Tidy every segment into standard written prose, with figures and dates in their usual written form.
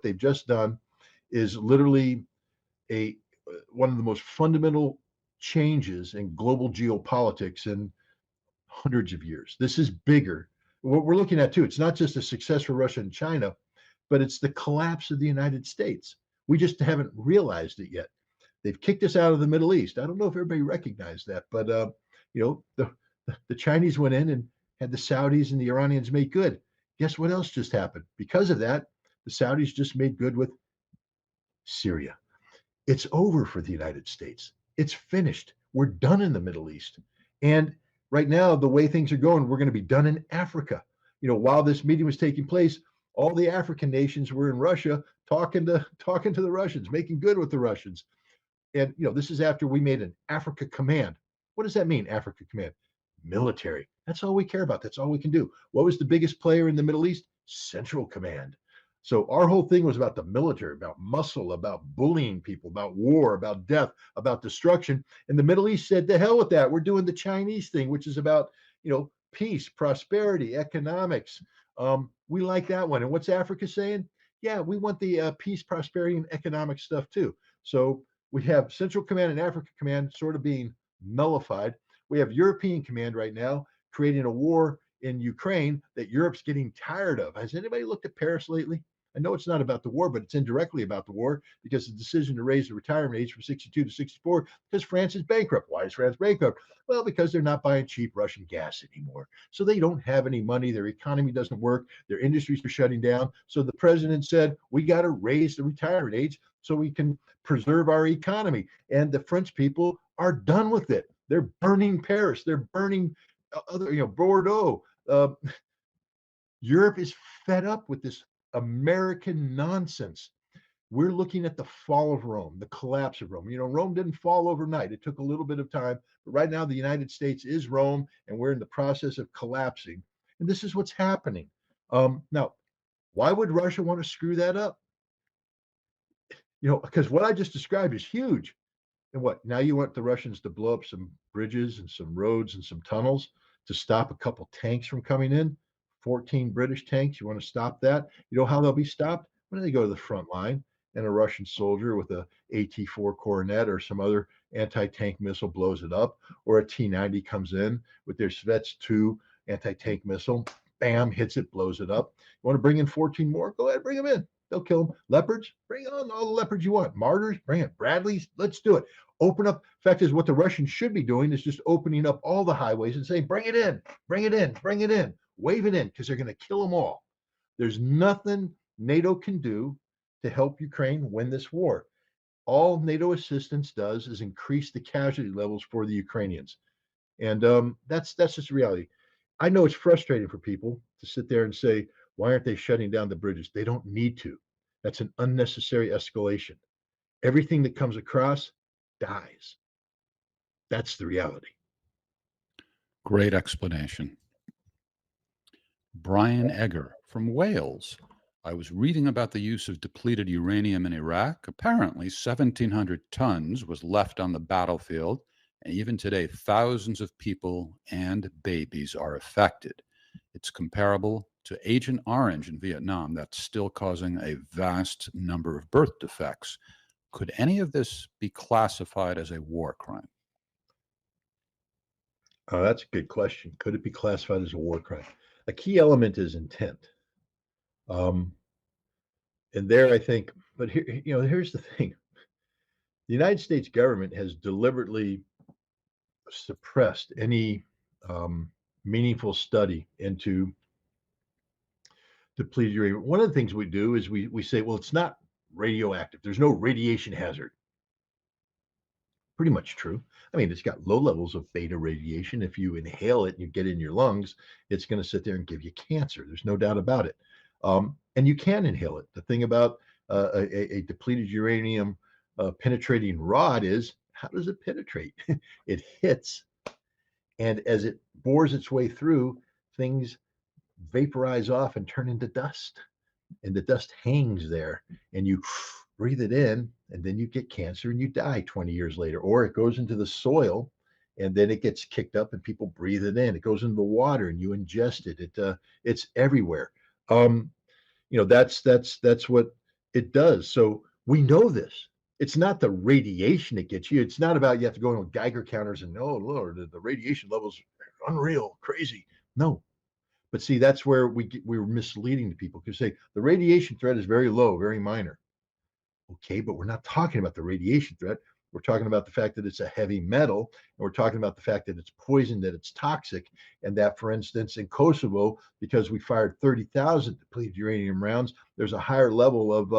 what they've just done is literally a one of the most fundamental changes in global geopolitics in hundreds of years. This is bigger. What we're looking at too, it's not just a success for Russia and China, but it's the collapse of the United States. We just haven't realized it yet. They've kicked us out of the Middle East. I don't know if everybody recognized that, but the Chinese went in and had the Saudis and the Iranians make good. Guess what else just happened? Because of that, the Saudis just made good with Syria. It's over for the United States. It's finished. We're done in the Middle East. And right now, the way things are going, we're going to be done in Africa. While this meeting was taking place, all the African nations were in Russia talking to the Russians, making good with the Russians. And this is after we made an Africa Command. What does that mean, Africa Command? Military. That's all we care about. That's all we can do. What was the biggest player in the Middle East? Central Command. So our whole thing was about the military, about muscle, about bullying people, about war, about death, about destruction. And the Middle East said, "To hell with that. We're doing the Chinese thing, which is about, peace, prosperity, economics. We like that one." And what's Africa saying? Yeah, we want the peace, prosperity, and economic stuff too. So we have Central Command and Africa Command sort of being nullified. We have European Command right now creating a war in Ukraine that Europe's getting tired of. Has anybody looked at Paris lately? I know it's not about the war, but it's indirectly about the war because the decision to raise the retirement age from 62 to 64 because France is bankrupt. Why is France bankrupt? Well, because they're not buying cheap Russian gas anymore. So they don't have any money. Their economy doesn't work. Their industries are shutting down. So the president said, we got to raise the retirement age so we can preserve our economy. And the French people are done with it. They're burning Paris. They're burning Bordeaux. Europe is fed up with this American nonsense. We're looking at the fall of Rome, the collapse of Rome. Rome didn't fall overnight. It took a little bit of time. But right now, the United States is Rome, and we're in the process of collapsing. And this is what's happening. Now, why would Russia want to screw that up? Because what I just described is huge. And what? Now you want the Russians to blow up some bridges and some roads and some tunnels to stop a couple tanks from coming in? 14 British tanks. You want to stop that? You know how they'll be stopped? When they go to the front line and a Russian soldier with a AT-4 Coronet or some other anti-tank missile blows it up, or a T-90 comes in with their Svets-2 anti-tank missile, bam, hits it, blows it up. You want to bring in 14 more? Go ahead, bring them in. They'll kill them. Leopards, bring on all the leopards you want. Martyrs, bring it. Bradleys, let's do it. Open up. Fact is, what the Russians should be doing is just opening up all the highways and saying, bring it in, bring it in, bring it in, wave it in, because they're going to kill them all. There's nothing NATO can do to help Ukraine win this war. All NATO assistance does is increase the casualty levels for the Ukrainians. And that's just reality. I know it's frustrating for people to sit there and say, why aren't they shutting down the bridges? They don't need to. That's an unnecessary escalation. Everything that comes across dies. That's the reality. Great explanation. Brian Egger from Wales. I was reading about the use of depleted uranium in Iraq. Apparently, 1,700 tons was left on the battlefield, and even today, thousands of people and babies are affected. It's comparable to Agent Orange in Vietnam that's still causing a vast number of birth defects. Could any of this be classified as a war crime? That's a good question. Could it be classified as a war crime? A key element is intent. And there, I think, but here, here's the thing. The United States government has deliberately suppressed any meaningful study into depleted uranium. One of the things we do is we say, well, it's not radioactive. There's no radiation hazard. Pretty much true. I mean, it's got low levels of beta radiation. If you inhale it and you get it in your lungs, it's going to sit there and give you cancer. There's no doubt about it. And you can inhale it. The thing about a depleted uranium penetrating rod is, how does it penetrate? It hits, and as it bores its way through, things vaporize off and turn into dust. And the dust hangs there, and you breathe it in, and then you get cancer and you die 20 years later. Or it goes into the soil, and then it gets kicked up and people breathe it in. It goes into the water and you ingest it. It's everywhere. That's what It does. So we know this. It's not the radiation that gets you. It's not about you have to go in with Geiger counters and oh Lord, the radiation levels are unreal, crazy. No. But see, that's where we're misleading the people because say the radiation threat is very low, very minor. Okay, but we're not talking about the radiation threat. We're talking about the fact that it's a heavy metal, and we're talking about the fact that it's poison, that it's toxic, and that, for instance, in Kosovo, because we fired 30,000 depleted uranium rounds, there's a higher level of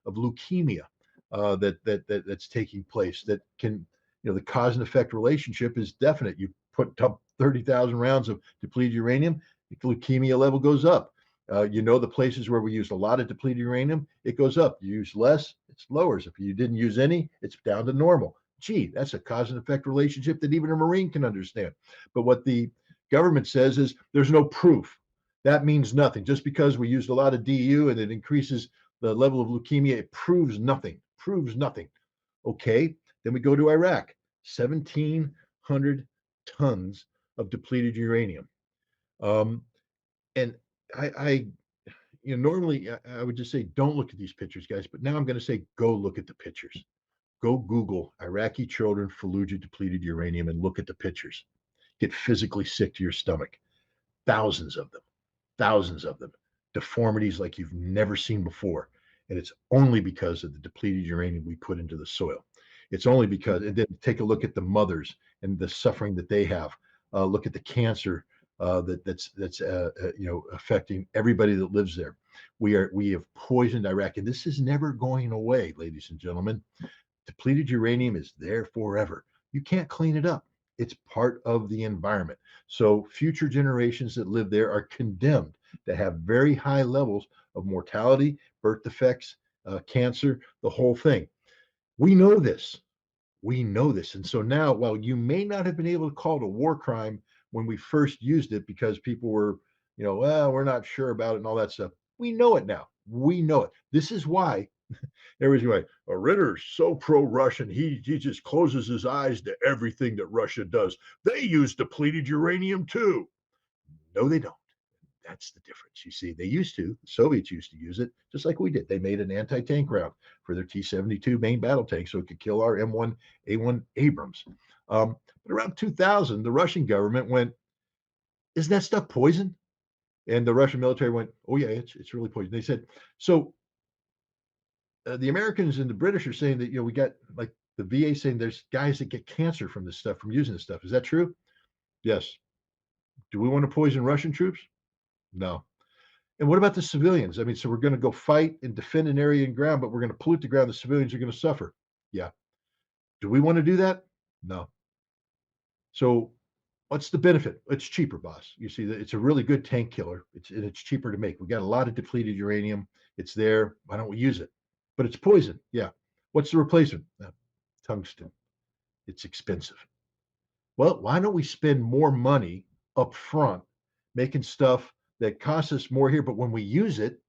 leukemia that's taking place. That can, the cause and effect relationship is definite. You put up 30,000 rounds of depleted uranium, the leukemia level goes up. The places where we used a lot of depleted uranium, it goes up. You use less, it lowers. If you didn't use any, it's down to normal. Gee, that's a cause and effect relationship that even a Marine can understand. But what the government says is there's no proof. That means nothing. Just because we used a lot of DU and it increases the level of leukemia, it proves nothing. Proves nothing. Okay, then we go to Iraq, 1,700 tons of depleted uranium. And I normally I would just say don't look at these pictures, guys, but now I'm going to say go look at the pictures. Go Google Iraqi children Fallujah depleted uranium and look at the pictures. Get physically sick to your stomach. Thousands of them, thousands of them. Deformities like you've never seen before. And it's only because of the depleted uranium we put into the soil. It's only because, and then take a look at the mothers and the suffering that they have. Look at the cancer that's affecting everybody that lives there. We have poisoned Iraq, and this is never going away, ladies and gentlemen. Depleted uranium is there forever. You can't clean it up. It's part of the environment. So future generations that live there are condemned to have very high levels of mortality, birth defects, cancer, the whole thing. We know this. We know this. And so now, while you may not have been able to call it a war crime when we first used it because people were, well, we're not sure about it and all that stuff, we know it now. We know it. This is why everybody's going, Ritter's so pro-Russian. He just closes his eyes to everything that Russia does. They use depleted uranium too. No, they don't. That's the difference. You see, they used to, the Soviets used to use it just like we did. They made an anti-tank round for their T-72 main battle tank so it could kill our M1A1 Abrams. But around 2000, the Russian government went, isn't that stuff poison? And the Russian military went, oh yeah, it's really poison. They said, so the Americans and the British are saying that, we got like the VA saying there's guys that get cancer from this stuff, from using this stuff. Is that true? Yes. Do we want to poison Russian troops? No. And what about the civilians? I mean, so we're going to go fight and defend an area and ground, but we're going to pollute the ground. The civilians are going to suffer. Yeah. Do we want to do that? No. So what's the benefit? It's cheaper, boss. You see, it's a really good tank killer. It's cheaper to make. We got a lot of depleted uranium. It's there. Why don't we use it? But it's poison. Yeah. What's the replacement? Tungsten. It's expensive. Well, why don't we spend more money up front making stuff that costs us more here, but when we use it,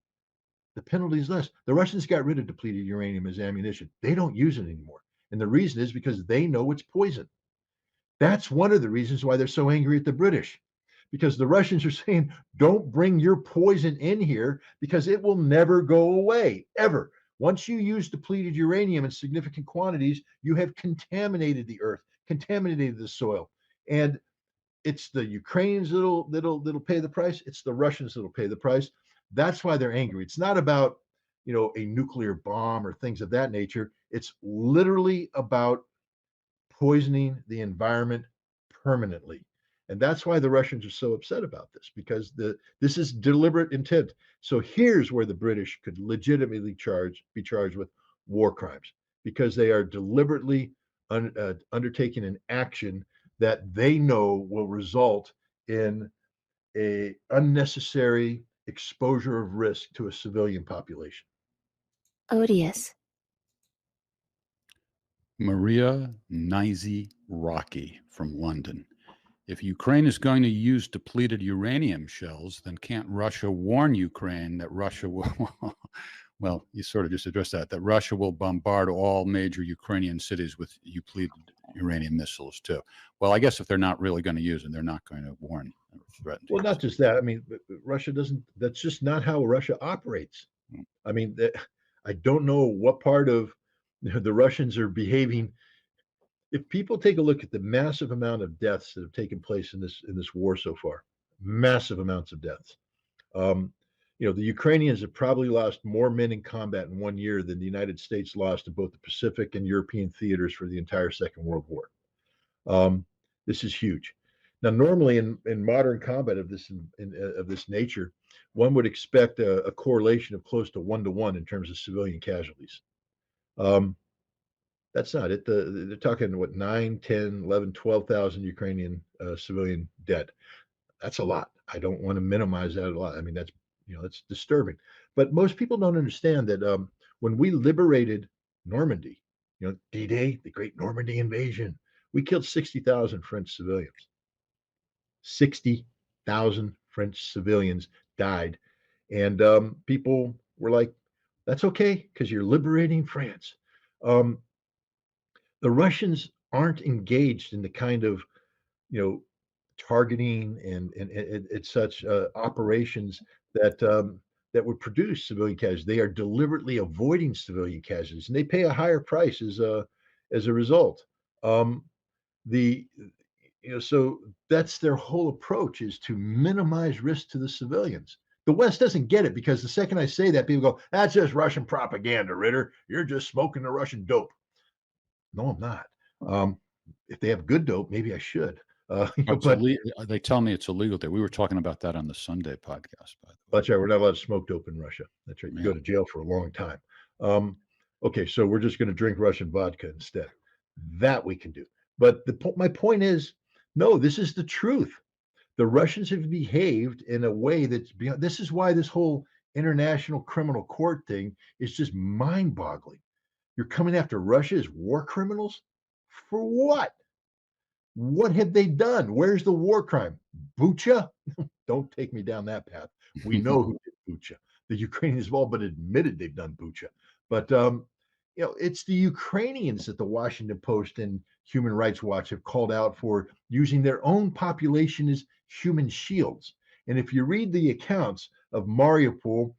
the penalty is less. The Russians got rid of depleted uranium as ammunition. They don't use it anymore. And the reason is because they know it's poison. That's one of the reasons why they're so angry at the British, because the Russians are saying, don't bring your poison in here because it will never go away, ever. Once you use depleted uranium in significant quantities, you have contaminated the earth, contaminated the soil. And it's the Ukrainians that'll pay the price. It's the Russians that'll pay the price. That's why they're angry. It's not about a nuclear bomb or things of that nature. It's literally about poisoning the environment permanently. And that's why the Russians are so upset about this, because this is deliberate intent. So here's where the British could legitimately be charged with war crimes, because they are deliberately undertaking an action that they know will result in a unnecessary exposure of risk to a civilian population. Odious. Maria Nizy Rocky from London. If Ukraine is going to use depleted uranium shells, then can't Russia warn Ukraine that Russia will, well, you sort of just addressed that Russia will bombard all major Ukrainian cities with depleted uranium missiles too. Well, I guess if they're not really going to use it, they're not going to warn or threaten. Well, not just that. I mean, Russia doesn't, that's just not how Russia operates. I mean, I don't know what part of the Russians are behaving. If people take a look at the massive amount of deaths that have taken place in this war so far, massive amounts of deaths. Um, the Ukrainians have probably lost more men in combat in 1 year than the United States lost in both the Pacific and European theaters for the entire Second World War. Um, this is huge. Now, normally in modern combat of this nature, one would expect a correlation of close to 1 in terms of civilian casualties. Um, that's not it. They're talking what 9, 10, 11, 12,000 Ukrainian civilian dead. That's a lot. I don't want to minimize that a lot. I mean, that's disturbing. But most people don't understand that when we liberated Normandy, D-Day, the Great Normandy invasion, we killed 60,000 French civilians. 60,000 French civilians died, and people were like, "That's okay because you're liberating France." Um, the Russians aren't engaged in the kind of you know targeting and such operations that would produce civilian casualties. They are deliberately avoiding civilian casualties, and they pay a higher price as a result. Um, the so that's their whole approach is to minimize risk to the civilians. The West doesn't get it because the second I say that, people go, "That's just Russian propaganda, Ritter. You're just smoking the Russian dope." No, I'm not. Um, if they have good dope, maybe I should. Oh, But they tell me it's illegal there. We were talking about that on the Sunday podcast, by the way. that's right. We're not allowed to smoke dope in Russia. That's right. You Yeah. go to jail for a long time. Um, okay, so we're just going to drink Russian vodka instead. That we can do. But my point is, no, this is the truth. The Russians have behaved in a way that's beyond. This is why this whole international criminal court thing is just mind-boggling. You're coming after Russia as war criminals for what? What have they done? Where's the war crime? Bucha? Don't take me down that path. We know who did Bucha. The Ukrainians have all but admitted they've done Bucha. But it's the Ukrainians that the Washington Post and Human Rights Watch have called out for using their own population as human shields. And if you read the accounts of Mariupol,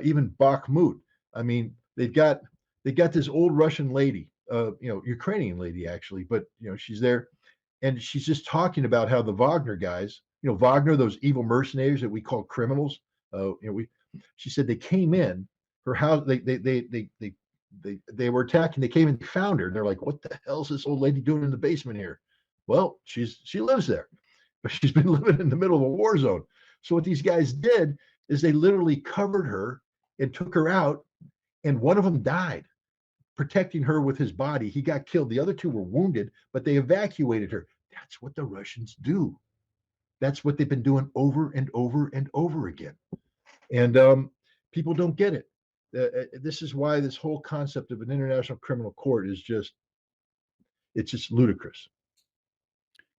even Bakhmut, I mean, they got this old Russian lady, Ukrainian lady actually, but she's there and she's just talking about how the Wagner guys, Wagner, those evil mercenaries that we call criminals, she said they came in her house, they were attacking, they came and found her, and they're like, "What the hell's this old lady doing in the basement here?" Well, she lives there, but she's been living in the middle of a war zone. So what these guys did is they literally covered her and took her out, and one of them died protecting her with his body. He got killed. The other two were wounded, but they evacuated her. That's what the Russians do. That's what they've been doing over and over and over again. And people don't get it. This is why this whole concept of an international criminal court is it's just ludicrous.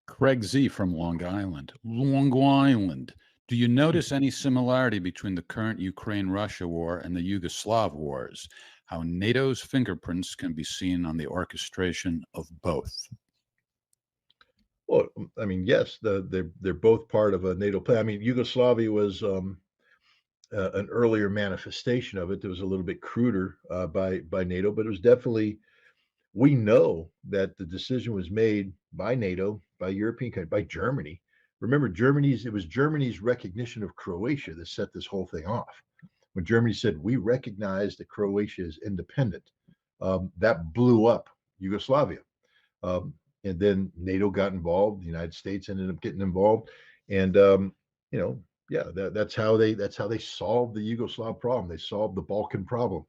Craig Z from Long Island. Long Island. Do you notice any similarity between the current Ukraine-Russia war and the Yugoslav wars? How NATO's fingerprints can be seen on the orchestration of both? Well, I mean, yes, they're both part of a NATO plan. I mean, Yugoslavia was an earlier manifestation of it. That was a little bit cruder by NATO, but it was definitely. We know that the decision was made by NATO, by European countries, by Germany. Remember, it was Germany's recognition of Croatia that set this whole thing off. When Germany said we recognize that Croatia is independent, that blew up Yugoslavia. Um, and then NATO got involved. The United States ended up getting involved, and yeah, that's how they solved the Yugoslav problem. They solved the Balkan problem.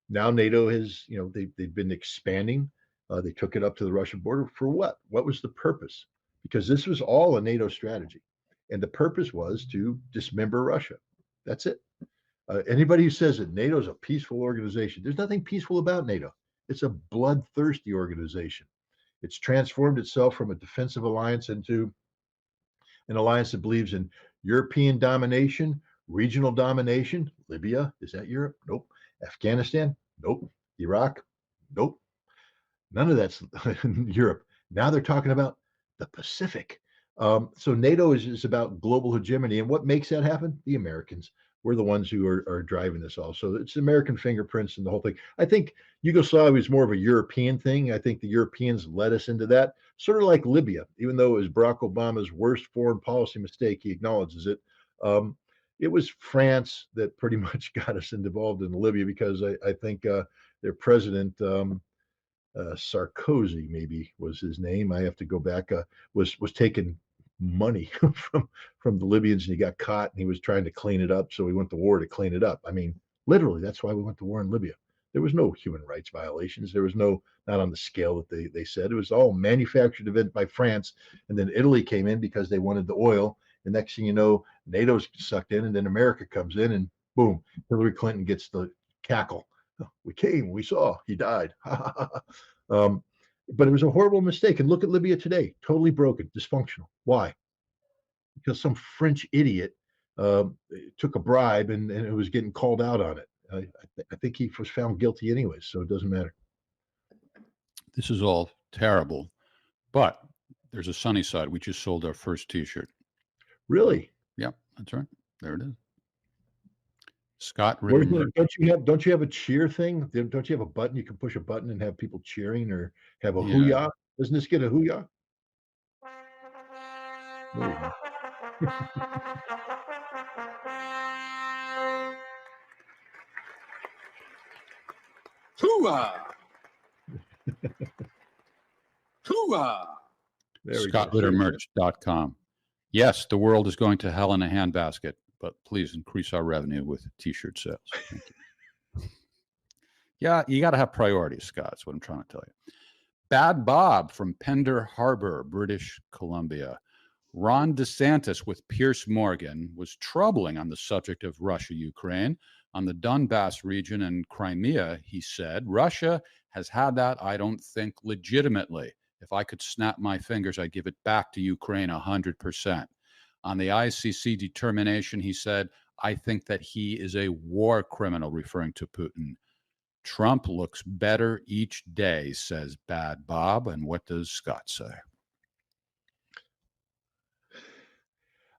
Now NATO has, they've been expanding. They took it up to the Russian border for what? What was the purpose? Because this was all a NATO strategy, and the purpose was to dismember Russia. That's it. Anybody who says that NATO is a peaceful organization, there's nothing peaceful about NATO. It's a bloodthirsty organization. It's transformed itself from a defensive alliance into an alliance that believes in European domination, regional domination. Libya, is that Europe? Nope. Afghanistan? Nope. Iraq? Nope. None of that's Europe. Now they're talking about the Pacific. So NATO is about global hegemony. And what makes that happen? The Americans. we're the ones who are driving this all. So it's American fingerprints and the whole thing. I think Yugoslavia is more of a European thing. I think the Europeans led us into that, sort of like Libya, even though it was Barack Obama's worst foreign policy mistake, he acknowledges it. Um, it was France that pretty much got us involved in Libya because I think their president, Sarkozy, maybe was his name. I have to go back. Was taking money from the Libyans, and he got caught, and he was trying to clean it up. So we went to war to clean it up. I mean, literally, that's why we went to war in Libya. There was no human rights violations. There was no, not on the scale that they said. It was all manufactured event by France, and then Italy came in because they wanted the oil. And next thing you know, NATO's sucked in, and then America comes in, and boom, Hillary Clinton gets the cackle. We came, we saw, he died. um, but it was a horrible mistake. And look at Libya today, totally broken, dysfunctional. Why? Because some French idiot uh, took a bribe and it was getting called out on it. I think he was found guilty anyways, so it doesn't matter. This is all terrible, but there's a sunny side. We just sold our first T-shirt. Really? Yep, that's right. There it is. Scott Where's Ritter. don't you have a cheer thing? Don't you have a button? You can push a button and have people cheering or have a Yeah. hoo-yah. Doesn't this get a hoo-yah? Hoo-ah! Hoo-ah! There we go. ScottRitterMerch.com. Yes, the world is going to hell in a handbasket, but please increase our revenue with T-shirt sales. Thank you. Yeah, you got to have priorities, Scott. That's what I'm trying to tell you. Bad Bob from Pender Harbor, British Columbia. Ron DeSantis with Piers Morgan was troubling on the subject of Russia-Ukraine. On the Donbass region and Crimea, he said, Russia has had that, I don't think, legitimately. If I could snap my fingers, I'd give it back to Ukraine 100%. On the ICC determination, he said, I think that he is a war criminal, referring to Putin. Trump looks better each day, says Bad Bob. And what does Scott say?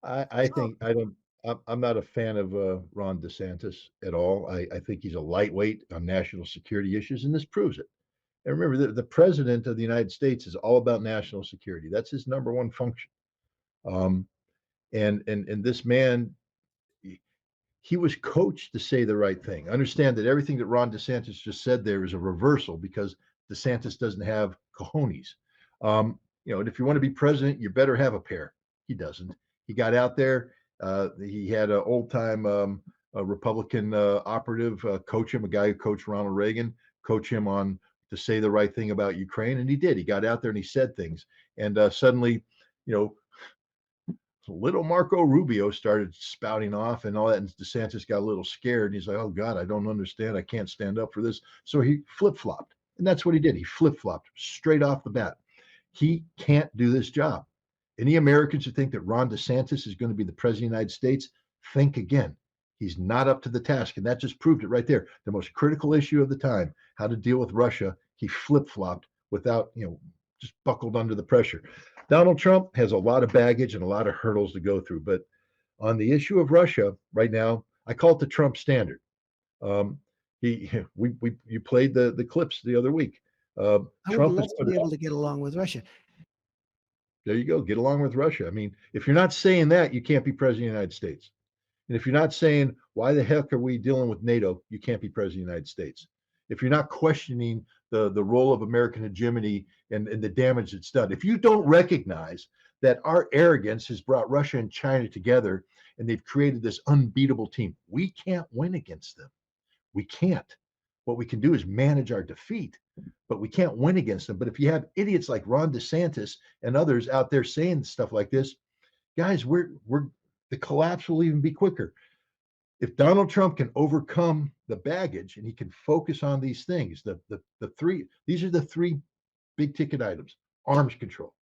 I think I'm not a fan of Ron DeSantis at all. I think he's a lightweight on national security issues, and this proves it. And remember, the president of the United States is all about national security. That's his number one function. Um, and this man, he was coached to say the right thing. Understand that everything that Ron DeSantis just said there is a reversal because DeSantis doesn't have cojones. And if you want to be president, you better have a pair. He doesn't. He got out there. He had an old time a Republican operative coach him, a guy who coached Ronald Reagan, coach him on to say the right thing about Ukraine, and he did. He got out there and he said things, and suddenly, little Marco Rubio started spouting off and all that, and DeSantis got a little scared, and he's like, "Oh God, I don't understand. I can't stand up for this." So he flip flopped, and that's what he did. He flip flopped straight off the bat. He can't do this job. Any Americans who think that Ron DeSantis is going to be the president of the United States, think again. He's not up to the task. And that just proved it right there. The most critical issue of the time, how to deal with Russia, he flip-flopped without, just buckled under the pressure. Donald Trump has a lot of baggage and a lot of hurdles to go through. But on the issue of Russia right now, I call it the Trump standard. You played the clips the other week. I Trump would love has to put be able to get along with Russia. There you go. Get along with Russia. I mean, if you're not saying that, you can't be president of the United States. And if you're not saying, why the heck are we dealing with NATO, you can't be president of the United States. If you're not questioning the role of American hegemony and the damage it's done, if you don't recognize that our arrogance has brought Russia and China together and they've created this unbeatable team, we can't win against them. We can't. What we can do is manage our defeat, but we can't win against them. But if you have idiots like Ron DeSantis and others out there saying stuff like this, guys, the collapse will even be quicker. If Donald Trump can overcome the baggage and he can focus on these things, these are the three big ticket items. Arms control.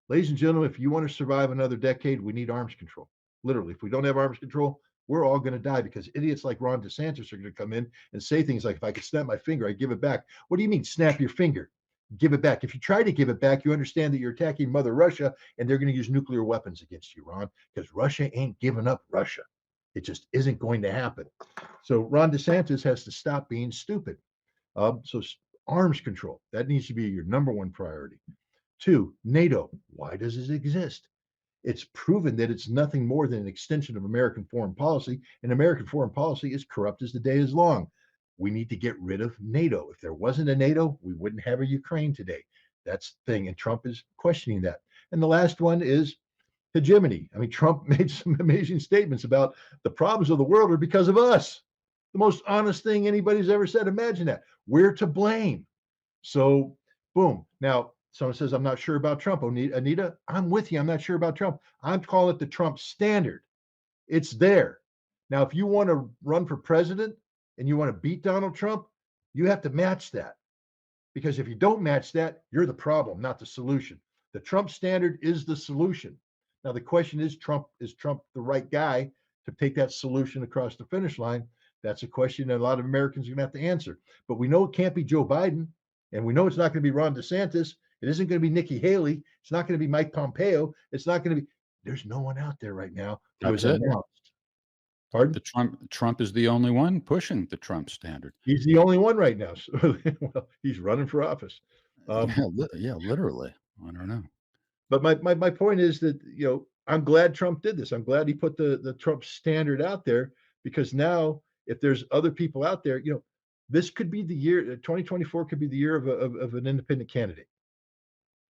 Ladies and gentlemen, if you want to survive another decade, we need arms control. Literally, if we don't have arms control, we're all going to die because idiots like Ron DeSantis are going to come in and say things like, if I could snap my finger, I'd give it back. What do you mean, snap your finger? Give it back. If you try to give it back, you understand that you're attacking Mother Russia and they're going to use nuclear weapons against you, Ron, because Russia ain't giving up Russia. It just isn't going to happen. So Ron DeSantis has to stop being stupid. So arms control, that needs to be your number one priority. Two, NATO. Why does it exist? It's proven that it's nothing more than an extension of American foreign policy, and American foreign policy is corrupt as the day is long. We need to get rid of NATO. If there wasn't a NATO, we wouldn't have a Ukraine today. That's the thing, and Trump is questioning that. And the last one is hegemony. I mean, Trump made some amazing statements about the problems of the world are because of us. The most honest thing anybody's ever said. Imagine that. We're to blame. So, boom. Now, someone says, I'm not sure about Trump. Anita, I'm with you. I'm not sure about Trump. I'm calling it the Trump standard. It's there. Now, if you want to run for president and you want to beat Donald Trump, you have to match that. Because if you don't match that, you're the problem, not the solution. The Trump standard is the solution. Now, the question is Trump the right guy to take that solution across the finish line? That's a question that a lot of Americans are going to have to answer. But we know it can't be Joe Biden, and we know it's not going to be Ron DeSantis. It isn't going to be Nikki Haley. It's not going to be Mike Pompeo. It's not going to be. There's no one out there right now who is announced. Pardon? Trump is the only one pushing the Trump standard. He's the only one right now. So, well, he's running for office. Yeah, literally. I don't know. But my point is that, I'm glad Trump did this. I'm glad he put the Trump standard out there, because now if there's other people out there, this could be the year. 2024 could be the year of an independent candidate.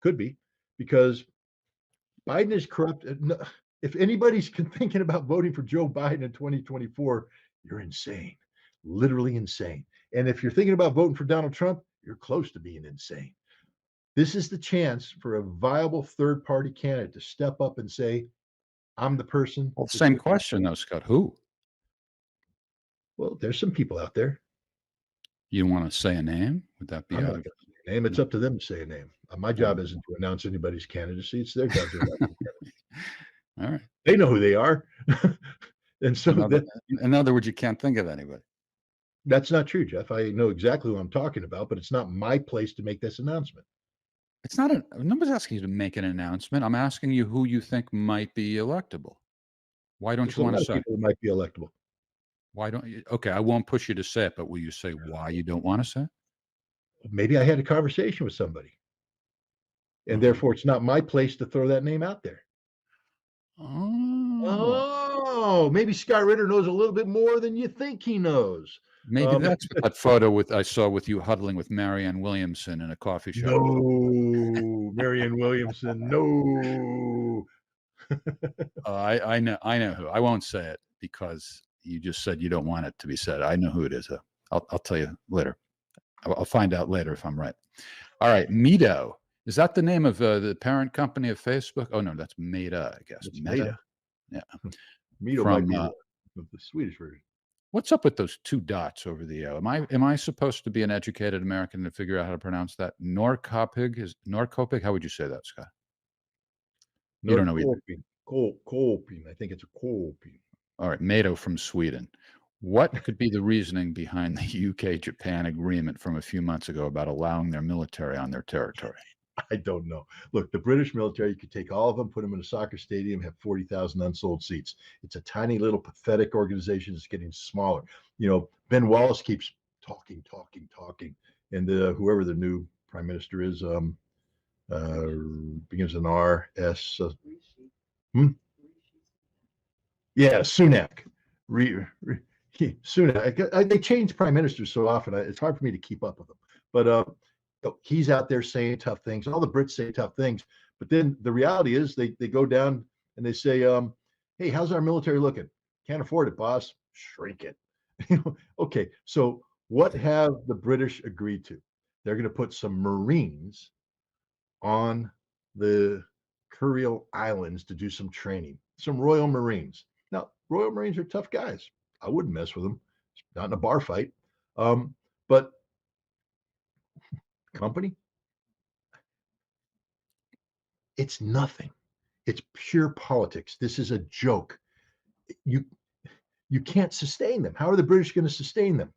Could be, because Biden is corrupt. If anybody's thinking about voting for Joe Biden in 2024, you're insane, literally insane. And if you're thinking about voting for Donald Trump, you're close to being insane. This is the chance for a viable third-party candidate to step up and say, I'm the person. Well, same question though, Scott. Who? Well, there's some people out there. You want to say a name? Would that be I'm not going to say a name. It's up to them to say a name. My job isn't to announce anybody's candidacy. It's their job to announce. All right. They know who they are. And so in other words, you can't think of anybody. That's not true, Jeff. I know exactly what I'm talking about, but it's not my place to make this announcement. It's not nobody's asking you to make an announcement. I'm asking you who you think might be electable. Why don't you want to say? People might be electable. Why don't you? Okay, I won't push you to say it, but will you say why you don't want to say it? Maybe I had a conversation with somebody, and therefore it's not my place to throw that name out there. Oh, maybe Scott Ritter knows a little bit more than you think he knows. Maybe that's what that photo I saw with you huddling with Marianne Williamson in a coffee shop. No, Marianne Williamson, no. I know who. I won't say it because you just said you don't want it to be said. I know who it is. I'll tell you later. I'll find out later if I'm right. All right, Meta. Is that the name of the parent company of Facebook? Oh no, that's Meta, I guess. It's Meta. Yeah. Meta might be the Swedish version. What's up with those two dots over the O? Am I supposed to be an educated American to figure out how to pronounce that? Norrköping? How would you say that, Scott? You don't know either. Kolping. I think it's a Kolping. All right, Meta from Sweden. What could be the reasoning behind the UK-Japan agreement from a few months ago about allowing their military on their territory? I don't know. Look, the British military, you could take all of them, put them in a soccer stadium, have 40,000 unsold seats. It's a tiny little pathetic organization. It's getting smaller. Ben Wallace keeps talking. And whoever the new prime minister is, begins with an R, S. Yeah, Sunak. Sunak. They change prime ministers so often. It's hard for me to keep up with them. But he's out there saying tough things. All the Brits say tough things, but then the reality is they go down and they say, "Hey, how's our military looking? Can't afford it, boss. Shrink it." Okay, so what have the British agreed to? They're going to put some Marines on the Kuril Islands to do some training. Some Royal Marines. Now, Royal Marines are tough guys. I wouldn't mess with them. Not in a bar fight. But company, it's nothing. It's pure politics. This is a joke. You can't sustain them. How are the British going to sustain them?